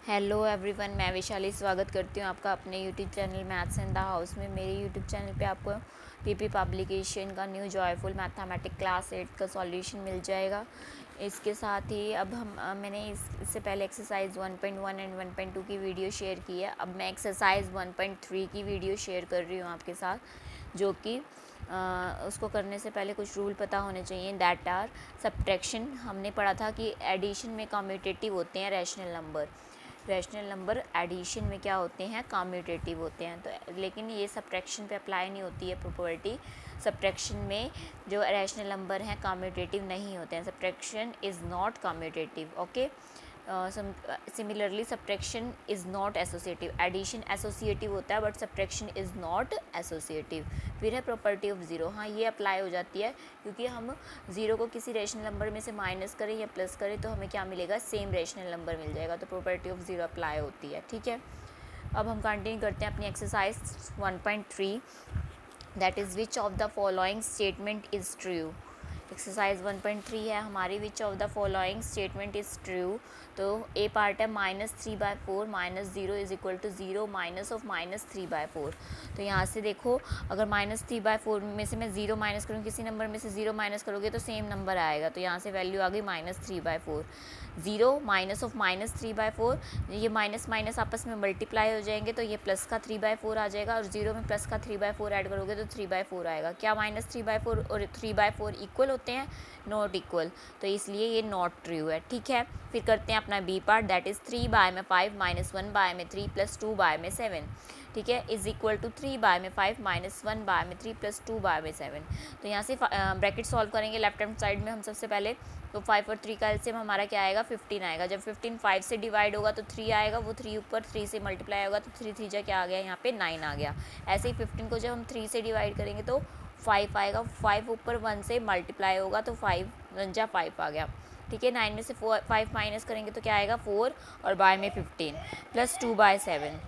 Hello everyone, मैं वैशाली स्वागत करती हूँ आपका अपने YouTube channel maths in the house में। मेरे यूट्यूब चैनल पे आपको पीपी पब्लिकेशन का न्यू जॉयफुल मैथमेटिक क्लास 8 का सॉल्यूशन मिल जाएगा। इसके साथ ही अब मैंने इससे पहले एक्सरसाइज 1.1 एंड 1.2 की वीडियो शेयर की है। अब मैं एक्सरसाइज 1.3 की वीडियो शेयर कर रही हूँ आपके साथ, जो कि उसको करने से पहले कुछ रूल पता होने चाहिए। That are subtraction. हमने पढ़ा था कि एडिशन में कम्यूटेटिव होते हैं रैशनल नंबर एडिशन में क्या होते हैं, कम्यूटेटिव होते हैं। तो लेकिन ये सब्ट्रैक्शन पे अप्लाई नहीं होती है प्रॉपर्टी। सब्ट्रैक्शन में जो रैशनल नंबर हैं कम्यूटेटिव नहीं होते हैं। Subtraction is not commutative. Okay, similarly subtraction is not associative. Addition associative होता है but subtraction is not associative. फिर है प्रॉपर्टी ऑफ ज़ीरो। हाँ, ये अप्लाई हो जाती है क्योंकि हम ज़ीरो को किसी रेशनल नंबर में से माइनस करें या प्लस करें तो हमें क्या मिलेगा, सेम रेशनल नंबर मिल जाएगा। तो प्रॉपर्टी ऑफ ज़ीरो अप्लाई होती है। ठीक है, अब हम कंटिन्यू करते हैं अपनी exercise 1.3। That is which of the following statement is true. Exercise 1.3 है हमारी, which of the following statement is true. तो ए पार्ट है -3/4 -0 is equal to 0 minus of -3/4। तो यहाँ से देखो, अगर -3/4 में से मैं 0 माइनस करूँ, किसी नंबर में से 0 माइनस करोगे तो सेम नंबर आएगा। तो यहाँ से वैल्यू आ गई -3/4। 0 माइनस ऑफ -3/4, ये माइनस माइनस आपस में मल्टीप्लाई हो जाएंगे तो ये प्लस का 3/4 आ जाएगा, और 0 में प्लस का 3/4 ऐड करोगे तो 3/4 आएगा। क्या -3/4 और 3/4 इक्वल होते हैं? नॉट इक्वल, तो इसलिए ये नॉट ट्रू है। ठीक है, फिर करते हैं अपना बी पार्ट। That is 3/5 -1/3 + 2/7। ठीक है, इज इक्वल टू 3/5 -1/3 + 2/7। तो यहाँ से ब्रैकेट सॉल्व करेंगे लेफ्ट हैंड साइड में हम सबसे पहले। तो 5 और 3 का एलसीएम हमारा क्या आएगा, 15 आएगा। जब 15 5 से डिवाइड होगा तो 3 आएगा, वो 3 ऊपर 3 से मल्टीप्लाई होगा तो 3 3 जा क्या आ गया, यहाँ पे 9 आ गया। ऐसे ही 15 को जब हम 3 से डिवाइड करेंगे तो 5 आएगा, 5 ऊपर 1 से मल्टीप्लाई होगा तो 5 1 जा 5 आ गया। ठीक है, 9 में से 5 माइनस करेंगे तो क्या आएगा, 4, और बाय में 15 + 2/7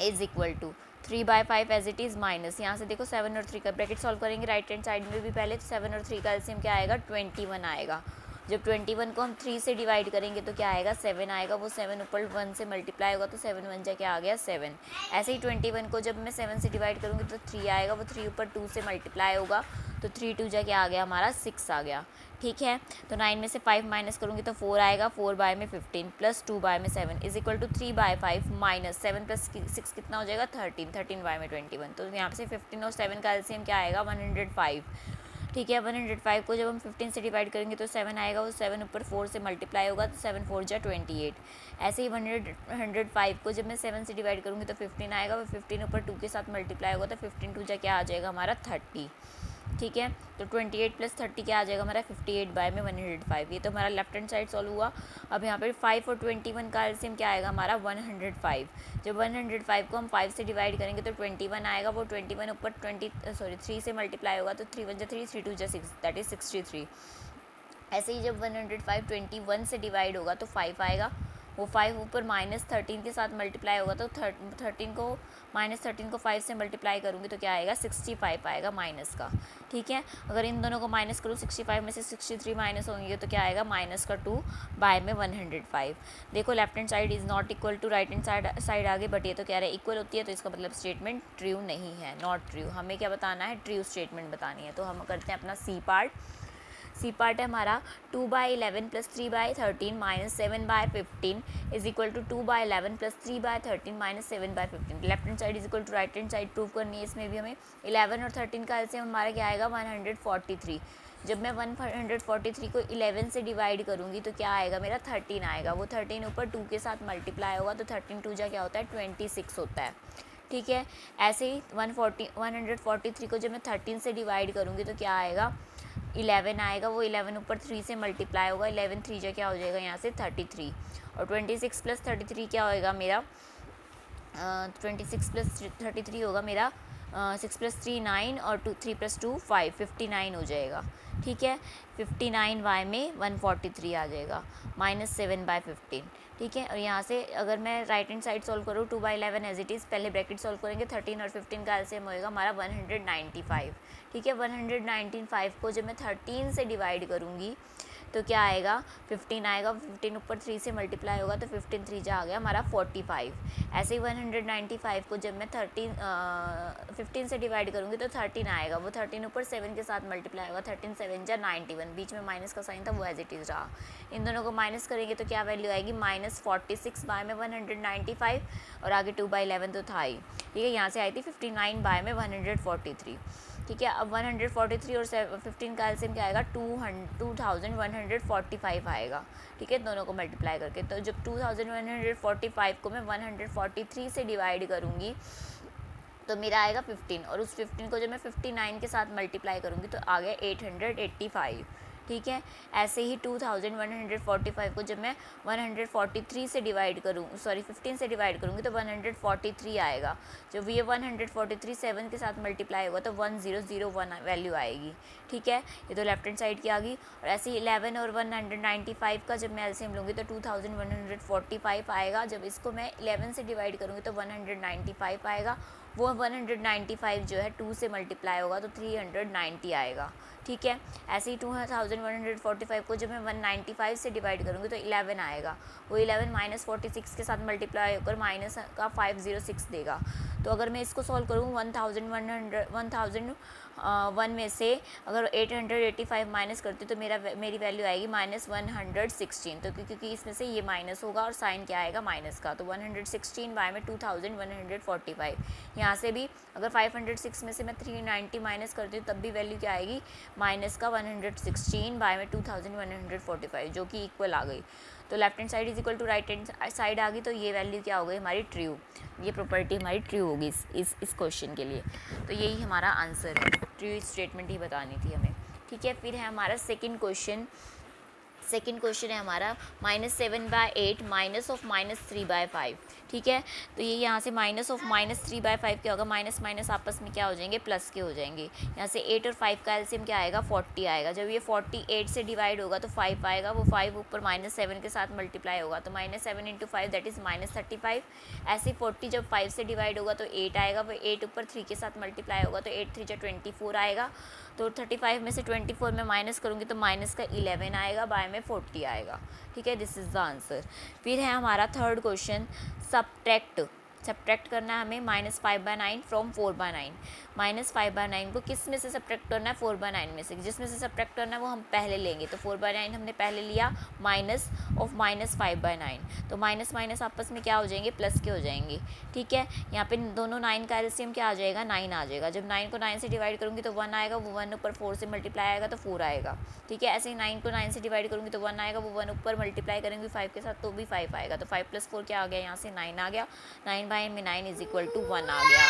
is equal to 3/5 as it is minus. यहाँ से देखो 7 और 3 का ब्रैकेट सॉल्व करेंगे राइट हैंड साइड में भी पहले। तो 7 और 3 का एलसीएम क्या आएगा, 21 आएगा। जब 21 को हम 3 से डिवाइड करेंगे तो क्या आएगा, 7 आएगा, वो 7 ऊपर 1 से मल्टीप्लाई होगा तो 7 1 जा क्या आ गया, 7। ऐसे ही 21 को जब मैं 7 से डिवाइड करूँगी तो 3 आएगा, वो 3 ऊपर 2 से मल्टीप्लाई होगा तो 3 2 जा क्या आ गया, हमारा 6 आ गया। ठीक है, तो 9 में से 5 माइनस करूँगी तो 4 आएगा, 4 बाय में 15 + 2 बाय में 7 इज इक्वल टू 3/5 माइनस 7 + 6 कितना हो जाएगा, 13 बाय में 21। तो यहाँ से 15 और 7 का एलसीएम क्या आएगा, 105। ठीक है, 105 को जब हम 15 से डिवाइड करेंगे तो 7 आएगा, वो 7 ऊपर 4 से मल्टीप्लाई होगा तो 7 4 जा 28। ऐसे ही 105 को जब मैं 7 से डिवाइड करूँगी तो 15 आएगा, वो 15 ऊपर 2 के साथ मल्टीप्लाई होगा तो 15 2 जा क्या आ जाएगा, हमारा 30। ठीक है, तो 28 + 30 क्या आ जाएगा हमारा, 58 बाय में 105। ये तो हमारा लेफ्ट हैंड साइड सॉल्व हुआ। अब यहाँ पर 5 और 21 का एलसीएम क्या आएगा हमारा, 105। जब 105 को हम 5 से डिवाइड करेंगे तो 21 आएगा, वो 21 ऊपर 3 से मल्टीप्लाई होगा तो 3 1 जा 3 3 2 जा 6 दैट इज़ 63। ऐसे ही जब 105 21 से डिवाइड होगा तो 5 आएगा, वो 5 ऊपर -13 के साथ मल्टीप्लाई होगा तो 13 को -13 को 5 से मल्टीप्लाई करूँगी तो क्या आएगा, 65 आएगा माइनस का। ठीक है, अगर इन दोनों को माइनस करूँ 65 में से 63 माइनस होंगे तो क्या आएगा, -2 बाय में 105। देखो left hand side is not equal to right hand side आगे, बट ये तो कह रहा है इक्वल होती है, तो इसका मतलब स्टेटमेंट ट्रू नहीं है, नॉट ट्रू। हमें क्या बताना है, ट्रू स्टेटमेंट बतानी है। तो हम करते हैं अपना सी पार्ट। सी पार्ट है हमारा 2/11 + 3/13 - 7/15 is equal to 2/11 + 3/13 - 7/15। Left hand side is equal to right hand side prove करनी है। इसमें भी हमें 11 और 13 का एलसीएम हमारा क्या आएगा, 143। जब मैं 143 को 11 से डिवाइड करूँगी तो क्या आएगा, मेरा 13 आएगा, वो 13 ऊपर 2 के साथ मल्टीप्लाई होगा तो 13 2 जा क्या होता है, 26 होता है। ठीक है, ऐसे ही 143 को जब मैं 13 से डिवाइड करूँगी तो क्या आएगा, 11 आएगा, वो 11 ऊपर 3 से मल्टीप्लाई होगा, 11 3 जा क्या हो जाएगा, यहाँ से 33। और 26 + 33 क्या होएगा मेरा, 26 + 33 होगा मेरा 6 + 3 9 और 3 + 2 5 59 हो जाएगा। ठीक है, 59 y में 143 आ जाएगा, -7/15। ठीक है, और यहाँ से अगर मैं राइट हैंड साइड सॉल्व करूँ 2/11 एज इट इज़, पहले ब्रैकेट सॉल्व करेंगे, 13 और 15 का एलसीएम होएगा हमारा 195। ठीक है, 195 को जब मैं 13 से डिवाइड करूँगी तो क्या आएगा 15 आएगा, 15 ऊपर 3 से मल्टीप्लाई होगा तो 15 3 जा आ गया हमारा 45। ऐसे ही 195 को जब मैं 15 से डिवाइड करूँगी तो 13 आएगा, वो 13 ऊपर 7 के साथ मल्टीप्लाई होगा, 13 7 जा 91, बीच में माइनस का साइन था वो एज इट इज़ रहा। इन दोनों को माइनस करेंगे तो क्या वैल्यू आएगी -46 बाय में 195 और आगे 2/11 तो था ही, ठीक है। यहाँ से आई थी 59 बाय में 143, ठीक है। अब 143 और 15 का एलसीएम क्या आएगा 2145 आएगा, ठीक है, दोनों को मल्टीप्लाई करके। तो जब 2145 को मैं 143 से डिवाइड करूँगी तो मेरा आएगा 15, और उस 15 को जब मैं 59 के साथ मल्टीप्लाई करूँगी तो आ गया 885, ठीक है। ऐसे ही 2145 को जब मैं 143 से डिवाइड करूँ, सॉरी 15 से डिवाइड करूँगी तो 143 आएगा। जब ये 143 7 के साथ मल्टीप्लाई होगा तो 1001 वैल्यू आएगी, ठीक है। ये तो लेफ्ट हैंड साइड की आ गई। और ऐसे ही 11 और 195 का जब मैं एलसीएम लूँगी तो 2145 आएगा। जब इसको मैं 11 से डिवाइड करूँगी तो 195 आएगा, वो 195 जो है 2 से मल्टीप्लाई होगा तो 390 आएगा, ठीक है। ऐसे ही 2145 को जब मैं 195 से डिवाइड करूँगी तो 11 आएगा, वो 11 -46 के साथ मल्टीप्लाई होकर माइनस का 506 देगा। तो अगर मैं इसको सॉल्व करूँ 1001 में से अगर 885 माइनस करती तो मेरी वैल्यू आएगी -116, तो क्योंकि इसमें से ये माइनस होगा और साइन क्या आएगा माइनस का, तो 116 बाय में 2145। यहाँ से भी अगर 506 में से मैं 390 माइनस करती हूँ तब भी वैल्यू क्या आएगी माइनस का 116 बाय में 2145, जो कि इक्वल आ गई। तो left hand side is equal to right hand side आ गई, तो ये वैल्यू क्या हो गई हमारी ट्रू, ये प्रॉपर्टी हमारी ट्रू होगी इस क्वेश्चन के लिए। तो यही हमारा आंसर है, ट्रू स्टेटमेंट ही बतानी थी हमें, ठीक है। फिर है हमारा सेकंड क्वेश्चन है हमारा -7/8 माइनस ऑफ -3/5, ठीक है। तो ये यहाँ से माइनस ऑफ -3/5 क्या होगा, माइनस माइनस आपस में क्या हो जाएंगे प्लस के हो जाएंगे। यहाँ से 8 और 5 का एलसीएम क्या आएगा 40 आएगा। जब ये 48 से डिवाइड होगा तो 5 आएगा, वो 5 ऊपर -7 के साथ मल्टीप्लाई होगा तो -7 × 5 दैट इज़ -35। ऐसे 40 जब 5 से डिवाइड होगा तो 8 आएगा, वो 8 ऊपर 3 के साथ मल्टीप्लाई होगा तो 8 3 = 24 आएगा। तो 35 में से 24 में माइनस करूँगी तो माइनस का 11 आएगा, बाय में 40 आएगा, ठीक है। This is the answer. फिर है हमारा थर्ड क्वेश्चन सब्ट्रैक्ट करना है हमें -5/9 फ्रॉम 4/9। -5/9 को किस में से सब्ट्रैक्ट करना है 4/9 में से, जिसमें से सब्ट्रैक्ट करना है वो हम पहले लेंगे। तो 4/9 हमने पहले लिया, माइनस ऑफ -5/9, तो माइनस माइनस आपस में क्या हो जाएंगे प्लस के हो जाएंगे, ठीक है। यहाँ पे दोनों 9 का एलसीएम क्या आ जाएगा 9 आ जाएगा। जब 9 को 9 से डिवाइड करूँगी तो 1 आएगा, वो 1 ऊपर 4 से मल्टीप्लाई आएगा तो 4 आएगा, ठीक है। ऐसे ही 9 को 9 से डिवाइड करूँगी तो 1 आएगा, वो 1 ऊपर मल्टीप्लाई करेंगे 5 के साथ तो भी 5 आएगा। तो 5 + 4 क्या आ गया, यहाँ से 9 आ गया। 9 बाय में 9 इज इक्वल टू 1 आ गया।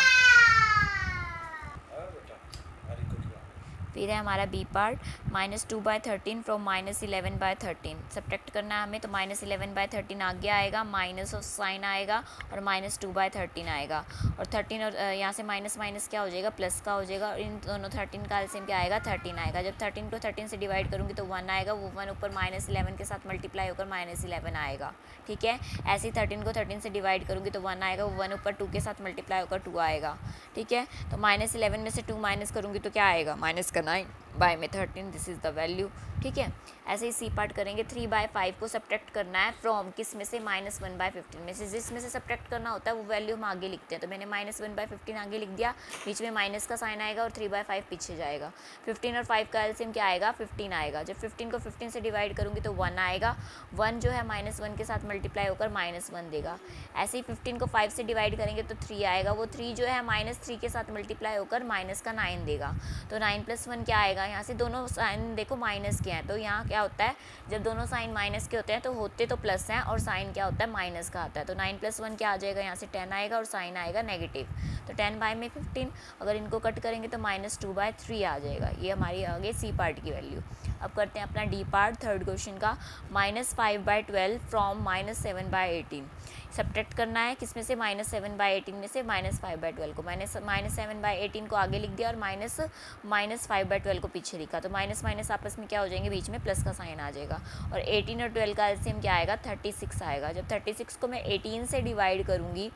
फिर है हमारा बी पार्ट -2/13 फ्रॉम -11/13। सब्ट्रैक्ट करना है हमें, तो -11/13 आगे आएगा, माइनस ऑफ साइन आएगा और -2/13 आएगा। और 13 और यहाँ से माइनस माइनस क्या हो जाएगा प्लस का हो जाएगा। और इन दोनों 13 का एलसीएम क्या आएगा 13 आएगा। जब 13 को 13 से डिवाइड करूँगी तो 1 आएगा, वो 1 ऊपर -11 के साथ मल्टीप्लाई होकर -11 आएगा, ठीक है। ऐसे ही 13 को 13 से डिवाइड करूँगी तो 1 आएगा, वो 1 ऊपर 2 के साथ मल्टीप्लाई होकर 2 आएगा, ठीक है। तो -11 में से 2 माइनस करूँगी तो क्या आएगा माइनस का 9 बाय में 13, दिस इज़ द वैल्यू, ठीक है। ऐसे ही सी पार्ट करेंगे। 3/5 को सब्ट्रैक्ट करना है फ्रॉम किस में से -1/15 में से। जिसमें से सब्ट्रैक्ट करना होता है वो वैल्यू हम आगे लिखते हैं। तो मैंने -1/15 आगे लिख दिया, बीच में माइनस का साइन आएगा और 3/5 पीछे जाएगा। 15 और 5 का एलसीएम क्या आएगा 15 आएगा। जब 15 को 15 से डिवाइड करूँगी तो 1 आएगा, 1 जो है -1 के साथ मल्टीप्लाई होकर -1 देगा। ऐसे ही 15 को 5 से डिवाइड करेंगे तो 3 आएगा, वो 3 जो है -3 के साथ मल्टीप्लाई होकर माइनस का 9 देगा। तो 9 + 1 क्या आएगा, यहाँ से दोनों साइन देखो माइनस के हैं, तो यहाँ क्या होता है जब दोनों साइन माइनस के होते हैं तो होते तो प्लस हैं और साइन क्या होता है माइनस का आता है। तो 9 + 1 क्या आ जाएगा, यहाँ से 10 आएगा और साइन आएगा नेगेटिव। तो 10 बाय में 15, अगर इनको कट करेंगे तो -2/3 आ जाएगा। ये हमारी आ गई सी पार्ट की वैल्यू। अब करते हैं अपना डी पार्ट थर्ड क्वेश्चन का। -5/12 फ्रॉम -7/18। सब्ट्रैक्ट करना है किस में से -7/18 में से -5/12 को। मैंने -7/18 को आगे लिख दिया और -5/12 को पीछे लिखा। तो माइनस माइनस आपस में क्या हो जाएंगे, बीच में प्लस का साइन आ जाएगा। और 18 और 12 का एलसीएम क्या आएगा 36 आएगा। जब 36 को मैं 18 से डिवाइड करूँगी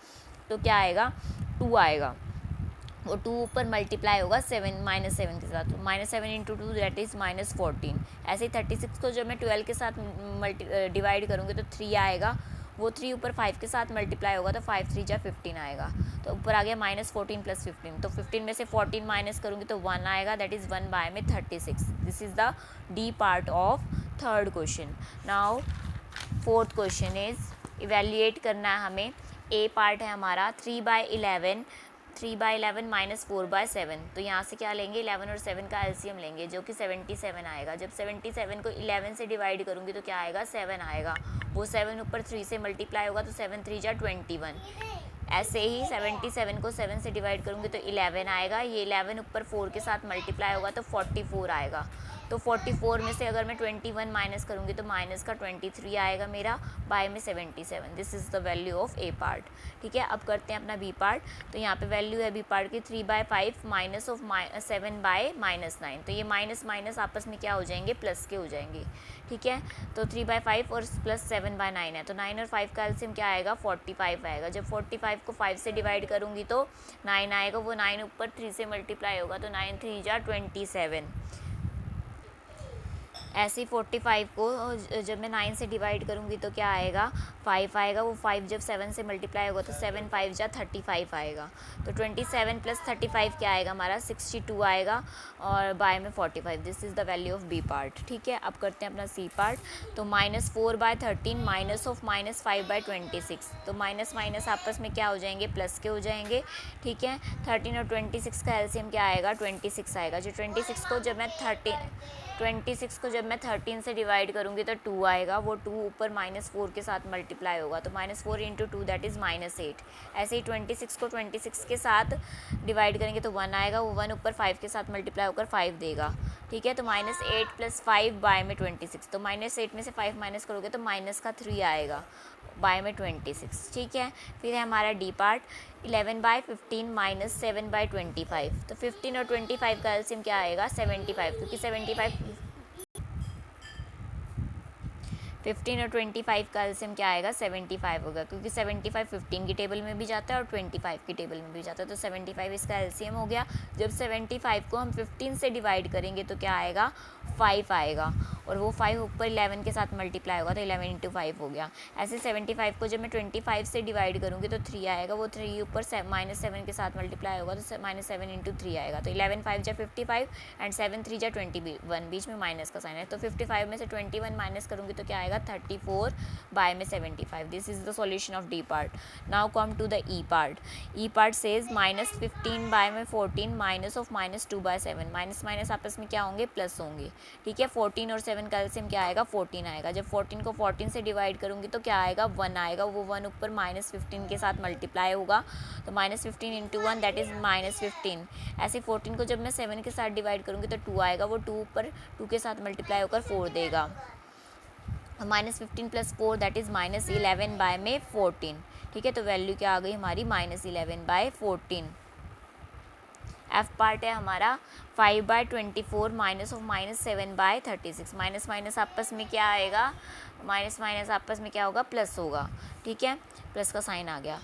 तो क्या आएगा 2 आएगा। वो 2 ऊपर मल्टीप्लाई होगा 7 -7 के साथ, तो -7 इंटू 2 दैट इज़ -14। ऐसे ही 36 को जब मैं 12 के साथ डिवाइड करूँगी तो 3 आएगा, वो 3 ऊपर 5 के साथ मल्टीप्लाई होगा तो 5 3 जा 15 आएगा, तो ऊपर आ गया -14 + 15, तो 15 में से 14 माइनस करूँगी तो 1 आएगा, दैट इज़ 1 बाय में 36। This is the D part of third question. Now fourth question is evaluate करना है हमें। ए पार्ट है हमारा 3/11 -4/7, तो यहाँ से क्या लेंगे, 11 और 7 का एलसीएम लेंगे जो कि 77 आएगा। जब 77 को 11 से डिवाइड करूँगी तो क्या आएगा, 7 आएगा, वो 7 ऊपर 3 से मल्टीप्लाई होगा तो 7 3 जा 21। ऐसे ही 77 को 7 से डिवाइड करूँगी तो 11 आएगा, ये 11 ऊपर 4 के साथ मल्टीप्लाई होगा तो 44 आएगा, तो 44 में से अगर मैं 21 माइनस करूँगी तो माइनस का 23 आएगा मेरा, बाय में 77। This is the value of A part. ठीक है, अब करते हैं अपना बी पार्ट। तो यहाँ पे वैल्यू है बी पार्ट की 3/5 माइनस ऑफ 7/-9, तो ये माइनस माइनस आपस में क्या हो जाएंगे, प्लस के हो जाएंगे। ठीक है, तो 3/5 और प्लस 7/9 है, तो 9 और 5 का एलसीएम क्या आएगा, 45 आएगा। जब 45 को 5 से डिवाइड करूँगी तो 9 आएगा, वो 9 ऊपर 3 से मल्टीप्लाई होगा तो 9 3 जा 27। ऐसे ही 45 को जब मैं 9 से डिवाइड करूँगी तो क्या आएगा, 5 आएगा, वो 5 जब 7 से मल्टीप्लाई होगा तो 7 5 जा 35 आएगा, तो 27 + 35 क्या आएगा हमारा, 62 आएगा, और बाय में 45। This is the value of B part. ठीक है, अब करते हैं अपना सी पार्ट। तो -4/13 माइनस ऑफ -5/26, तो माइनस माइनस आपस में क्या हो जाएंगे, प्लस के हो जाएंगे। ठीक है, 13 और 26 का एलसीएम क्या आएगा, 26 आएगा। जो 26 को जब मैं 13 से डिवाइड करूँगी तो 2 आएगा, वो 2 ऊपर -4 के साथ मल्टीप्लाई होगा तो -4 इंटू 2 दैट इज़ -8। ऐसे ही 26 को 26 के साथ डिवाइड करेंगे तो 1 आएगा, वो 1 ऊपर 5 के साथ मल्टीप्लाई होकर 5 देगा। ठीक है, तो -8 + 5 बाय में 26, तो -8 में से 5 माइनस करोगे तो माइनस का 3 आएगा, बाय में 26। ठीक है, फिर है हमारा डी पार्ट 11/15 माइनस 7/25, तो 15 और 25 का एलसीएम क्या आएगा, 75, क्योंकि 15 और 25 का एलसीएम क्या आएगा, 75 होगा, क्योंकि 75 15 की टेबल में भी जाता है और 25 की टेबल में भी जाता है, तो 75 इसका एलसीएम हो गया। जब 75 को हम 15 से डिवाइड करेंगे तो क्या आएगा, 5 आएगा, और वो 5 ऊपर 11 के साथ मल्टीप्लाई होगा तो 11 इंटू 5 हो गया। ऐसे 75 को जब मैं 25 से डिवाइड करूँगी तो 3 आएगा, वो 3 ऊपर -7 के साथ मल्टीप्लाई होगा तो -7 इंटू 3 आएगा, तो 11 5 जा 55 एंड 7 3 जा 21, बीच में माइनस का साइन है, तो 55 में से 21 माइनस करूँगी तो क्या आएगा, 34 बाय में 75। This is the solution of D part. Now come to the E part. E part says -15 by में 14 माइनस ऑफ -2/7, माइनस माइनस आपस में क्या होंगे, प्लस होंगे। ठीक है, 14 और 7 का एलसीएम क्या आएगा, 14 आएगा। जब 14 को 14 से डिवाइड करूँगी तो क्या आएगा, 1 आएगा, वो 1 ऊपर -15 के साथ मल्टीप्लाई होगा तो -15 इंटू 1 दैट इज़ -15। ऐसे 14 को जब मैं 7 के साथ डिवाइड करूँगी तो 2 आएगा, वो 2 ऊपर 2 के साथ मल्टीप्लाई होकर 4 देगा, -15 + 4 दैट इज़ -11 बाय में 14। ठीक है, तो वैल्यू क्या आ गई हमारी, -11/14। एफ पार्ट है हमारा 5/24 माइनस ऑफ -7/36, माइनस माइनस आपस में क्या आएगा, माइनस माइनस आपस में क्या होगा, प्लस होगा। ठीक है, प्लस का साइन आ गया।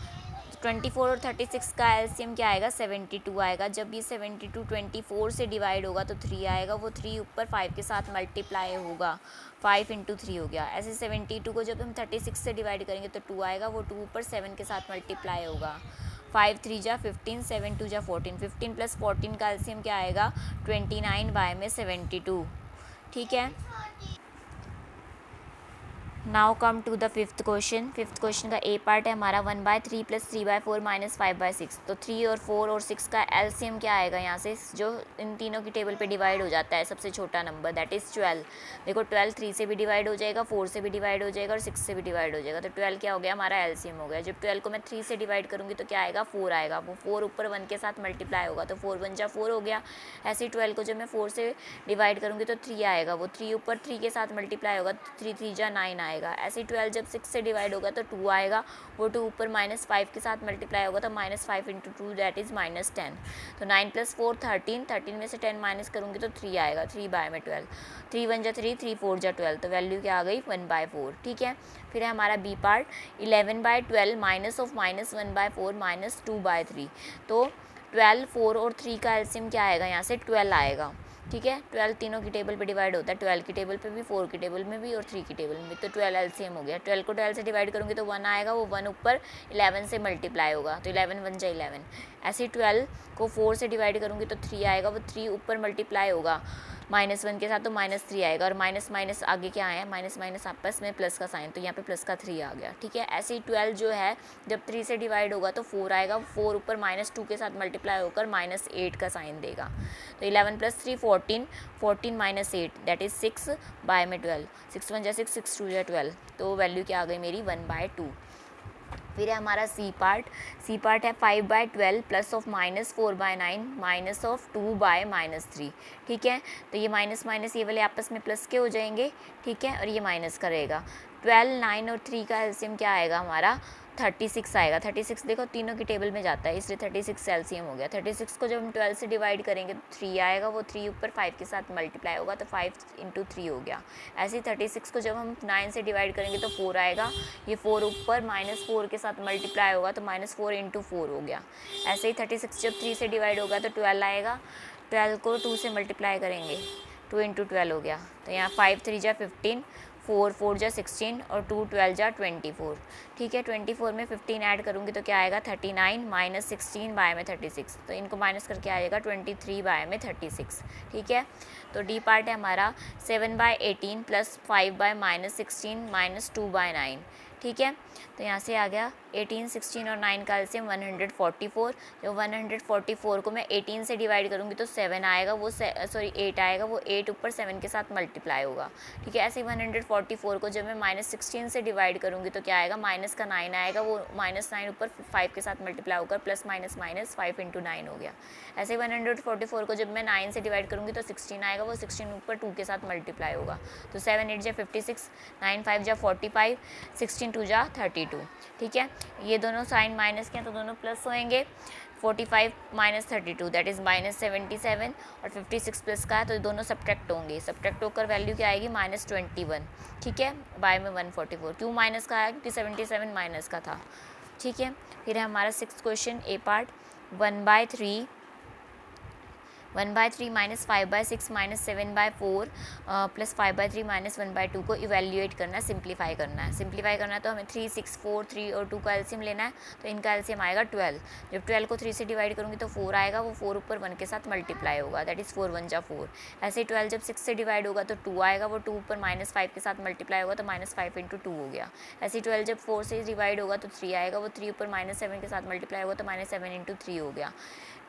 24 और 36 का एलसीएम क्या आएगा, 72 आएगा। जब ये 72 24 से डिवाइड होगा तो 3 आएगा, वो 3 ऊपर 5 के साथ मल्टीप्लाई होगा, 5 इंटू 3 हो गया। ऐसे 72 को जब हम 36 से डिवाइड करेंगे तो 2 आएगा, वो 2 ऊपर 7 के साथ मल्टीप्लाई होगा, 5 3 जा 15, 7 2 जा 14, 15 + 14 का एलसीएम क्या आएगा, 29 बाय में 72। ठीक है, now come to the fifth question. Fifth question का ए पार्ट है हमारा 1/3 + 3/4 - 5/6, तो 3 और 4 और 6 का एलसीएम क्या आएगा, यहाँ से जो इन तीनों की टेबल पे डिवाइड हो जाता है सबसे छोटा नंबर, दैट इज़ 12। देखो 12 3 से भी डिवाइड हो जाएगा, 4 से भी डिवाइड हो जाएगा और 6 से भी डिवाइड हो जाएगा, तो 12 क्या हो गया, हमारा एलसीएम हो गया। जब 12 को मैं 3 से डिवाइड करूँगी तो क्या आएगा, 4 आएगा, वो 4 ऊपर 1 के साथ मल्टीप्लाई होगा तो 4 1 जा 4 हो गया। ऐसे ही 12 को जब मैं 4 से डिवाइड करूँगी तो 3 आएगा, वो 3 ऊपर 3 के साथ मल्टीप्लाई होगा तो 3 3 जा 9 आएगा। ऐसे ही 12 जब 6 से डिवाइड होगा तो 2 आएगा, वो 2 ऊपर -5 के साथ मल्टीप्लाई होगा तो -5 इंटू 2 दैट इज़ -10। तो 9 + 4 13, 13 में से 10 माइनस करूँगी तो 3 आएगा, 3 बाय में 12, 3 1 जा 3, 3 4 जा 12, तो वैल्यू क्या आ गई, 1/4। ठीक है, फिर है हमारा बी पार्ट 11/12 माइनस ऑफ -1/4 -2/3, तो 12, 4 और 3 का एलसीएम क्या आएगा, यहाँ से 12 आएगा, ठीक है। 12 तीनों की टेबल पे डिवाइड होता है, 12 की टेबल पे भी, 4 की टेबल में भी और 3 की टेबल में भी, तो 12 एलसीएम हो गया। 12 को 12 से डिवाइड करूँगी तो 1 आएगा, वो 1 ऊपर 11 से मल्टीप्लाई होगा, तो 11 1 जा 11। ऐसे ही 12 को 4 से डिवाइड करूँगी तो 3 आएगा, वो 3 ऊपर मल्टीप्लाई होगा -1 के साथ, तो -3 आएगा, और माइनस माइनस आगे क्या आया, माइनस माइनस आपस में प्लस का साइन, तो यहाँ पे प्लस का 3 आ गया, ठीक है। ऐसे ही 12 जो है जब 3 से डिवाइड होगा तो 4 आएगा, 4 ऊपर -2 के साथ मल्टीप्लाई होकर -8 का साइन देगा, तो 11 + 3 14, 14 - 8 दैट इज़ 6 बाय में 12, 6 1 जा 6, 6 2 जा 12, तो वैल्यू क्या आ गई मेरी 1/2। फिर है हमारा सी पार्ट है 5/12 +(-4/9 -(2/-3), ठीक है। तो ये माइनस माइनस ये वाले आपस में प्लस के हो जाएंगे, ठीक है, और ये माइनस करेगा। 12, 9 और 3 का एलसीएम क्या आएगा हमारा 36 आएगा। 36 देखो तीनों की टेबल में जाता है, इसलिए 36 एलसीएम हो गया। 36 को जब हम 12 से डिवाइड करेंगे तो 3 आएगा, वो 3 ऊपर 5 के साथ मल्टीप्लाई होगा, तो 5 × 3 हो गया। ऐसे ही 36 को जब हम 9 से डिवाइड करेंगे तो 4 आएगा, ये 4 ऊपर -4 के साथ मल्टीप्लाई होगा, तो -4 × 4 हो गया। ऐसे ही 36 जब 3 से डिवाइड होगा तो 12 आएगा, 12 को 2 से मल्टीप्लाई करेंगे, 2 × 12 हो गया, तो यहाँ 5 3 जा 15, 4 4 जा 16 और 2 12 जा 24, ठीक है। 24 में 15 ऐड करूँगी तो क्या आएगा 39 -16 बाय में 36, तो इनको माइनस करके आएगा 23 बाय में 36, ठीक है। तो डी पार्ट है हमारा 7/18 + 5 -16 -2/9, ठीक है। तो यहाँ से आ गया 18, 16 और 9 का एलसीएम 144। जो 144 को मैं 18 से डिवाइड करूँगी तो 7 आएगा, वो 8 आएगा, वो 8 ऊपर 7 के साथ मल्टीप्लाई होगा, ठीक है। ऐसे ही 144 को जब मैं -16 से डिवाइड करूँगी तो क्या आएगा, माइनस का 9 आएगा, वो -9 ऊपर 5 के साथ मल्टीप्लाई होकर +- 5 × 9 हो गया। ऐसे ही 144 को जब मैं 9 से डिवाइड करूँगी तो 16 आएगा, वो 16 ऊपर 2 के साथ मल्टीप्लाई होगा, तो 7 8 जा 56, 9 5 जा 45, 16 2 जा 32, ठीक है। ये दोनों साइन माइनस के हैं तो दोनों प्लस होएंगे। 45 - 32 दैट इज़ -77, और 56 प्लस का है तो दोनों सब्ट्रैक्ट होंगे, सब्ट्रैक्ट होकर वैल्यू क्या आएगी -21, ठीक है, बाय में 144। क्यों माइनस का आया, क्योंकि 77 माइनस का था, ठीक है। फिर है हमारा 6th क्वेश्चन ए पार्ट 1/3 -5/6 -7/4 + 5/3 - 1/2 को इवेल्यूएट करना है, सिंप्लीफाई करना है। सिंप्लीफाई करना है तो हमें 3 6 4 3 और 2 का एलसीएम लेना है, तो इनका एलसीएम आएगा 12। जब 12 को 3 से डिवाइड करूँगी तो 4 आएगा, वो 4 ऊपर 1 के साथ मल्टीप्लाई होगा, दैट इज़ 4 1 जा 4। ऐसे ही 12 जब 6 से डिवाइड होगा तो 2 आएगा, वो 2 ऊपर -5 के साथ मल्टीप्लाई होगा, तो -5 × 2 हो गया। ऐसे ही 12 जब 4 से डिवाइड होगा तो 3 आएगा, वो 3 ऊपर -7 के साथ मल्टीप्लाई होगा, तो -7 × 3 हो गया।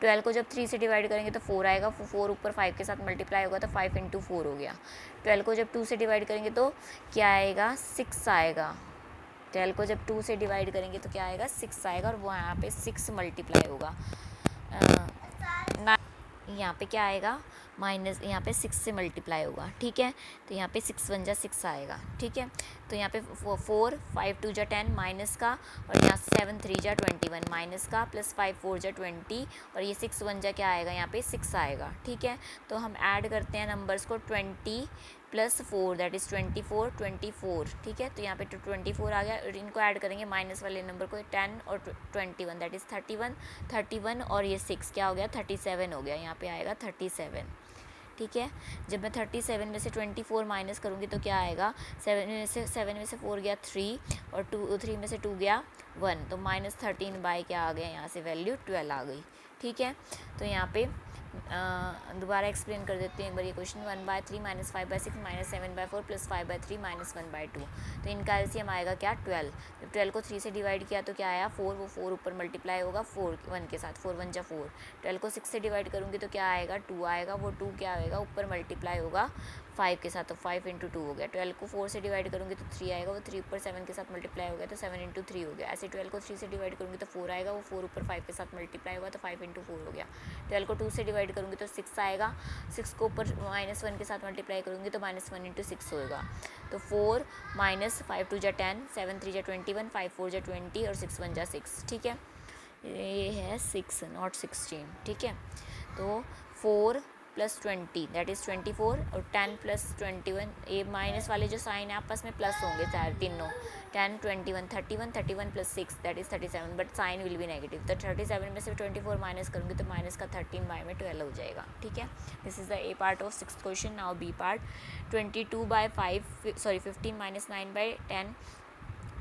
12 को जब 3 से डिवाइड करेंगे तो 4 आएगा, 4 ऊपर 5 के साथ मल्टीप्लाई होगा, तो 5 × 4 हो गया। 12 को जब 2 से डिवाइड करेंगे तो क्या आएगा 6 आएगा। 12 को जब 2 से डिवाइड करेंगे तो क्या आएगा 6 आएगा, और वो यहाँ पे 6 मल्टीप्लाई होगा, यहाँ पे क्या आएगा माइनस, यहाँ पे 6 से मल्टीप्लाई होगा, ठीक है। तो यहाँ पे 6 1 जा 6 आएगा, ठीक है। तो यहाँ पे 4 5 2 जा 10 माइनस का, और यहाँ 7 3 जा 21 माइनस का, +5 4 जा 20, और ये 6 1 जा क्या आएगा, यहाँ पे 6 आएगा, ठीक है। तो हम ऐड करते हैं नंबर्स को, 20 + 4 दैट इज़ 24 24, ठीक है। तो यहाँ पे 24 आ गया, और इनको ऐड करेंगे माइनस वाले नंबर को, 10 और 21 दैट इज़ 31 और ये 6 क्या हो गया 37 हो गया, यहाँ पे आएगा 37, ठीक है। जब मैं 37 में से 24 माइनस करूँगी तो क्या आएगा, 7 में से 4 गया 3, और 3 में से 2 गया 1, तो -13 बाय क्या आ गया, यहाँ से वैल्यू 12 आ गई, ठीक है। तो यहाँ पे दोबारा एक्सप्लेन कर देते हैं एक बार ये क्वेश्चन। 1/3 - 5/6 - 7/4 + 5/3 - 1/2, तो इनका एलसीएम आएगा क्या 12। जब 12 को 3 से डिवाइड किया तो क्या आया 4, वो 4 ऊपर मल्टीप्लाई होगा 4 1 के साथ, 4 1 जा 4। 12 को 6 से डिवाइड करूँगी तो क्या आएगा 2 आएगा, वो 2 क्या आएगा ऊपर मल्टीप्लाई होगा 5 के साथ, तो 5 × 2 हो गया। 12 को 4 से डिवाइड करूँगी तो 3 आएगा, वो 3 ऊपर 7 के साथ मल्टीप्लाई हो गया, तो 7 × 3 हो गया। ऐसे 12 को 3 से डिवाइड करूँगी तो 4 आएगा, वो 4 ऊपर 5 के साथ मल्टीप्लाई होगा, तो 5 × 4 हो गया। 12 को 2 से डिवाइड करूँगी तो 6 आएगा, 6 को ऊपर -1 के साथ मल्टीप्लाई करूँगी तो -1 × 6 होगा, तो 4 -5 2 जा 10, 7 3 जा 21, 5 4 जा 20 और 6 1 जा 6, ठीक है। ये है 6 नॉट 16, ठीक है। तो 4 प्लस 20 दैट इज़ 24 और 10 प्लस 21, ये माइनस वाले जो साइन है आपस में प्लस होंगे तीनों, 10 21 31 plus 6 that is 37, but sign will be negative. तो 37 में से 24 माइनस करूँगी तो माइनस का 13 बाय में 12 हो जाएगा, ठीक है। This is the A part of 6th question. Now B part, 15 minus 9 by 10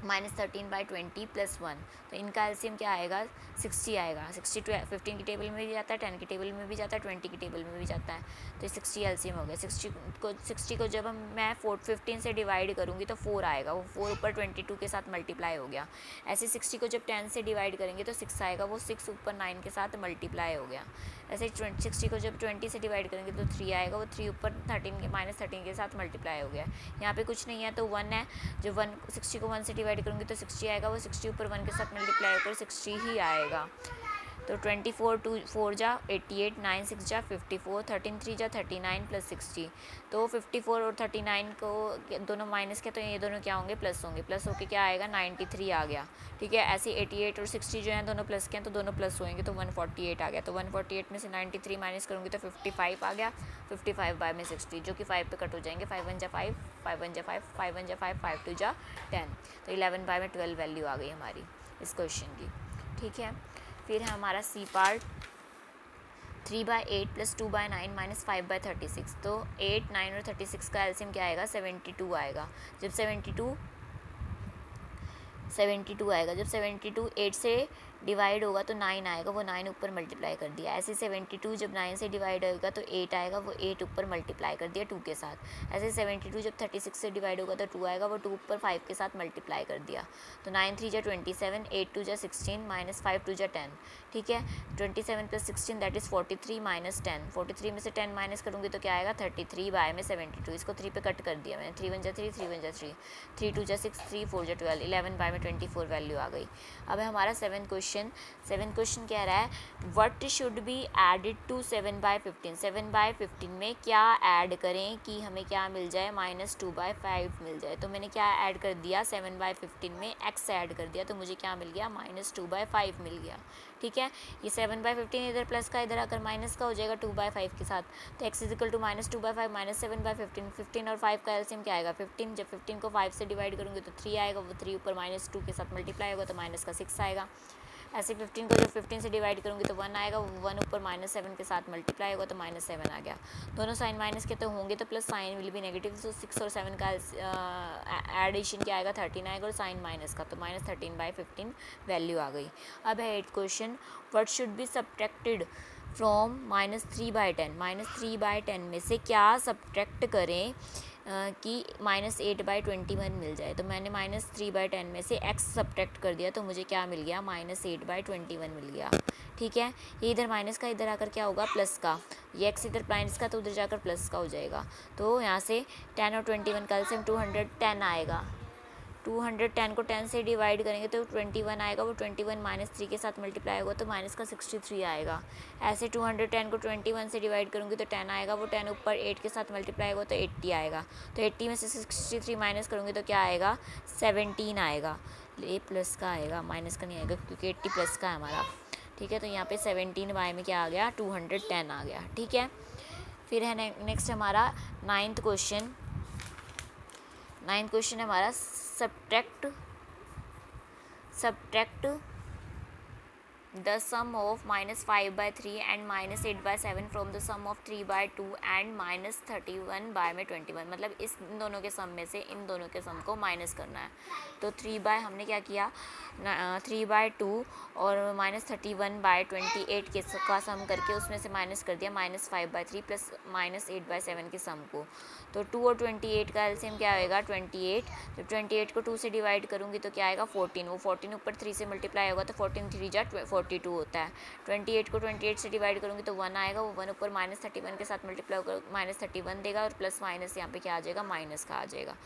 minus 13 by 20 plus 1, तो इनका एलसीएम क्या आएगा, 60 आएगा। 60 15 की टेबल में भी जाता है, 10 की टेबल में भी जाता है, 20 की टेबल में भी जाता है, तो 60 एलसीएम हो गया। 60 को जब मैं 15 से डिवाइड करूँगी तो 4 आएगा, वो 4 ऊपर 22 के साथ मल्टीप्लाई हो गया। ऐसे 60 को जब 10 से डिवाइड करेंगे तो 6 आएगा, वो 6 ऊपर 9 के साथ मल्टीप्लाई हो गया। ऐसे 60 को जब 20 से डिवाइड करेंगे तो 3 आएगा, वो 3 ऊपर 13 के माइनस 13 के साथ मल्टीप्लाई हो गया। यहाँ पे कुछ नहीं है तो 1 है, जो 60 को 1 से डिवाइड करूँगी तो 60 आएगा, वो 60 ऊपर 1 के साथ मल्टीप्लाई होकर 60 ही आएगा। तो 24 2 4 जा 88, 9 6 जा 54, 13 3 जा 39 प्लस 60, तो 54 और 39 को दोनों माइनस के, तो ये दोनों क्या होंगे, प्लस होंगे। प्लस होके क्या आएगा, 93 आ गया, ठीक है। ऐसे 88 और 60 जो हैं दोनों प्लस के हैं तो दोनों प्लस होंगे, तो 148 आ गया। तो 148 में से 93 माइनस करूँगी तो 55 आ गया, 55 बाय में 60 जो कि 5 पे कट हो जाएंगे, 5 1 जा 5, 5 1 जा 5, 5 1 जा 5, 5 2 जा 10, तो 11 बाय में 12 वैल्यू आ गई हमारी इस क्वेश्चन की, ठीक है। फिर है हमारा सी पार्ट, 3/8 प्लस 2/9 माइनस 5/36, तो 8 9 और 36 का एलसीएम क्या आएगा, 72 आएगा। जब 72 आएगा, जब 72 8 से डिवाइड होगा तो 9 आएगा, वो 9 ऊपर मल्टीप्लाई कर दिया। ऐसे 72 जब 9 से डिवाइड होगा तो 8 आएगा, वो 8 ऊपर मल्टीप्लाई कर दिया 2 के साथ। ऐसे 72 जब 36 से डिवाइड होगा तो 2 आएगा, वो 2 ऊपर 5 के साथ मल्टीप्लाई कर दिया। तो 9 3 जा 27, 8 2 जा 16, माइनस 5 2 जा 10, ठीक है। 27 प्लस 16 दैट इज़ 43 माइनस 10, 43 में से 10 माइनस करूँगी तो क्या आएगा, 33 बाय में 72, इसको 3 पे कट कर दिया मैंने, 3 1 जा 3, 3 1 जा 3, 3 2 जा 6, 3 4 जा 12, 11 बाय में 24 वैल्यू आ गई। अब है हमारा 7th क्वेश्चन कह रहा है, what should be added to 7/15, 7/15 में क्या ऐड करें कि हमें क्या मिल जाए, -2/5 मिल जाए। तो मैंने क्या ऐड कर दिया, 7/15 में x ऐड कर दिया, तो मुझे क्या मिल गया, -2/5 मिल गया, ठीक है। ये 7/15 इधर प्लस का, इधर आकर माइनस का हो जाएगा 2/5 के साथ, तो x इजिकल टू -2/5 माइनस 7/15, 15 और 5 का एलसीएम क्या आएगा, 15, जब 15 को 5 से डिवाइड करूँगी तो 3 आएगा, वो 3 ऊपर -2 के साथ मल्टीप्लाई होगा तो माइनस का 6 आएगा। ऐसे 15 को जब 15 से डिवाइड करूँगी तो 1 आएगा, वो 1 ऊपर -7 के साथ मल्टीप्लाई होगा तो -7 आ गया। दोनों साइन माइनस के तो होंगे तो प्लस साइन विल भी नेगेटिव, तो 6 और 7 का एडिशन क्या आएगा, 13 आएगा, और साइन माइनस का तो -13/15 वैल्यू आ गई। अब है 8th question, what should be subtracted from -3/10, -3/10 में से क्या सब्ट्रैक्ट करें कि -8/21 मिल जाए। तो मैंने -3/10 में से x सब्ट्रैक्ट कर दिया, तो मुझे क्या मिल गया, -8/21 मिल गया, ठीक है। ये इधर माइनस का, इधर आकर क्या होगा, प्लस का, ये x इधर माइनस का तो उधर जाकर प्लस का हो जाएगा। तो यहाँ से 10 और 21 का एलसीएम 210 आएगा, 210 को 10 से डिवाइड करेंगे तो 21 आएगा, वो 21 -3 के साथ मल्टीप्लाई होगा तो माइनस का 63 आएगा। ऐसे 210 को 21 से डिवाइड करूँगी तो 10 आएगा, वो 10 ऊपर 8 के साथ मल्टीप्लाई होगा तो 80 आएगा। तो 80 में से 63 माइनस करूँगी तो क्या आएगा, 17 आएगा। ये प्लस का आएगा, माइनस का नहीं आएगा क्योंकि 80 प्लस का है हमारा, ठीक है। तो यहाँ पे 17 बाय में क्या आ गया, 210 आ गया, ठीक है। फिर है नेक्स्ट हमारा 9th क्वेश्चन है हमारा, subtract the sum of -5/3 and -8/7 from the sum of 3/2 and -31 में 21, मतलब इस इन दोनों के सम में से इन दोनों के सम को माइनस करना है। तो 3 हमने क्या किया, 3/2 और -31/28 के का सम करके उसमें से माइनस कर दिया -5/3 प्लस -8/7 के सम को। तो 2 और 28 का एलसीएम क्या होएगा, 28, जब 28 को 2 से डिवाइड करूँगी तो क्या आएगा, 14, वो 14 ऊपर 3 से मल्टीप्लाई होगा तो 14 3 जा 42 होता है। 28 को 28 से डिवाइड करूँगी तो 1 आएगा, वो 1 ऊपर -31 के साथ मल्टीप्लाई होकर -31 देगा, और प्लस माइनस यहाँ पे क्या आ जाएगा, माइनस का आ जाएगा।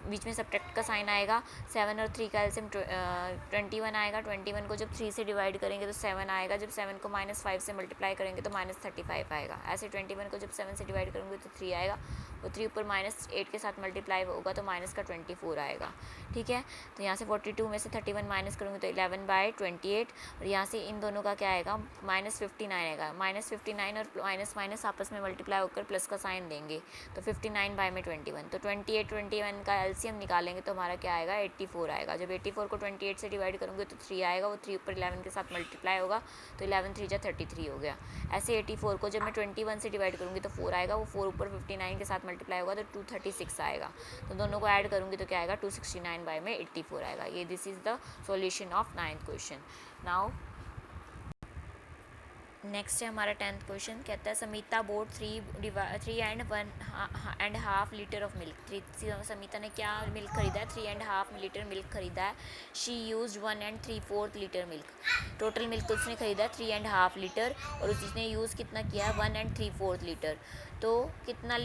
बीच में सब्ट्रैक्ट का साइन आएगा, 7 और 3 का एलसीएम 21 आएगा, 21 को जब 3 से डिवाइड करेंगे तो 7 आएगा, जब 7 को -5 से मल्टीप्लाई करेंगे तो -35 आएगा। ऐसे 21 को जब 7 से डिवाइड करेंगे तो 3 आएगा, वो 3 ऊपर -8 के साथ मल्टीप्लाई होगा तो माइनस का 24 आएगा। ठीक है, तो यहाँ से 42 में से 31 माइनस करूँगी तो 11/28, और यहाँ से इन दोनों का क्या आएगा, -59 आएगा। -59 और माइनस माइनस आपस में मल्टीप्लाई होकर प्लस का साइन देंगे तो 59/21, तो 21 का एलसीएम निकालेंगे तो हमारा क्या आएगा, 84 आएगा। जब 84 को 28 से डिवाइड करूँगी तो 3 आएगा, वो 3 ऊपर 11 के साथ मल्टीप्लाई होगा तो 11 3 जा 33 हो गया। ऐसे 84 को जब मैं 21 से डिवाइड करूँगी तो 4 आएगा, वो 4 ऊपर 59 के साथ मल्टीप्लाई होगा तो 236 आएगा। तो दोनों को ऐड करूँगी तो क्या आएगा, 269 में 84 आएगा। ये this is the solution of 9th question. Now next है हमारा 10th क्वेश्चन। कहता है Samita boat 3.5 litre of milk. Samita ने क्या मिल्क खरीदा है, 3.5 लीटर मिल्क खरीदा है। She use 1 3/4 litre milk. Total milk तो उसने खरीदा है 3.5 लीटर, और उसने यूज़ कितना किया है, 1 3/4 लीटर। तो कितना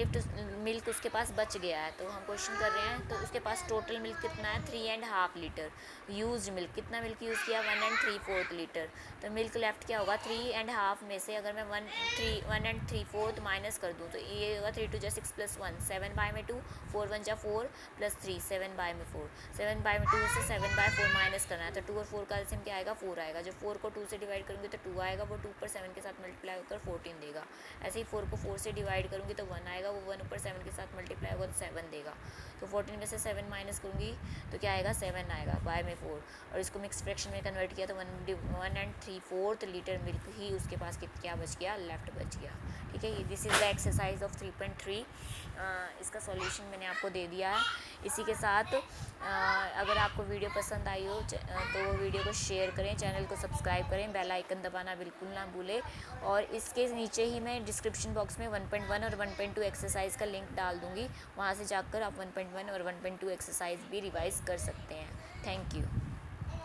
मिल्क उसके पास बच गया है, तो हम क्वेश्चन कर रहे हैं। तो उसके पास टोटल मिल्क कितना है, 3.5 लीटर। यूज मिल्क, कितना मिल्क यूज़ किया, 1 3/4 लीटर। तो मिल्क लेफ्ट क्या होगा, 3.5 में से अगर मैं 1 3/4 माइनस कर दूँ तो ये होगा 3 2 जा 6 + 1 7/2, 4 1 जा 4 + 3 7/4, 7/2 से 7/4 माइनस करना है। तो 2 और 4 का एलसीएम क्या आएगा, 4 आएगा। जब 4 को 2 से डिवाइड करूँगी तो 2 आएगा, वो 2 ऊपर 7 के साथ मल्टीप्लाई होकर 14 देगा। ऐसे ही 4 को 4 से डिवाइड करूँगी तो 1 आएगा, वो 1 ऊपर 7 के साथ मल्टीप्लाई होगा तो 7 देगा। तो 14 में से 7 माइनस करूँगी तो क्या आएगा, 7 आएगा, बाय में 4। और इसको मिक्स फ्रैक्शन में कन्वर्ट किया तो 1 3/4 लीटर मिल्क ही उसके पास क्या बच गया, लेफ्ट बच गया। ठीक है, ये this is the exercise of 3.3। इसका सॉल्यूशन मैंने आपको दे दिया है। इसी के साथ अगर आपको वीडियो पसंद आई हो तो वीडियो को शेयर करें, चैनल को सब्सक्राइब करें, बेल आइकन दबाना बिल्कुल ना भूलें। और इसके नीचे ही मैं डिस्क्रिप्शन बॉक्स में 1.1 और 1.2 एक्सरसाइज का लिंक डाल दूँगी, वहाँ से जाकर आप 1.1 और 1.2 एक्सरसाइज भी रिवाइज़ कर सकते हैं। Thank you.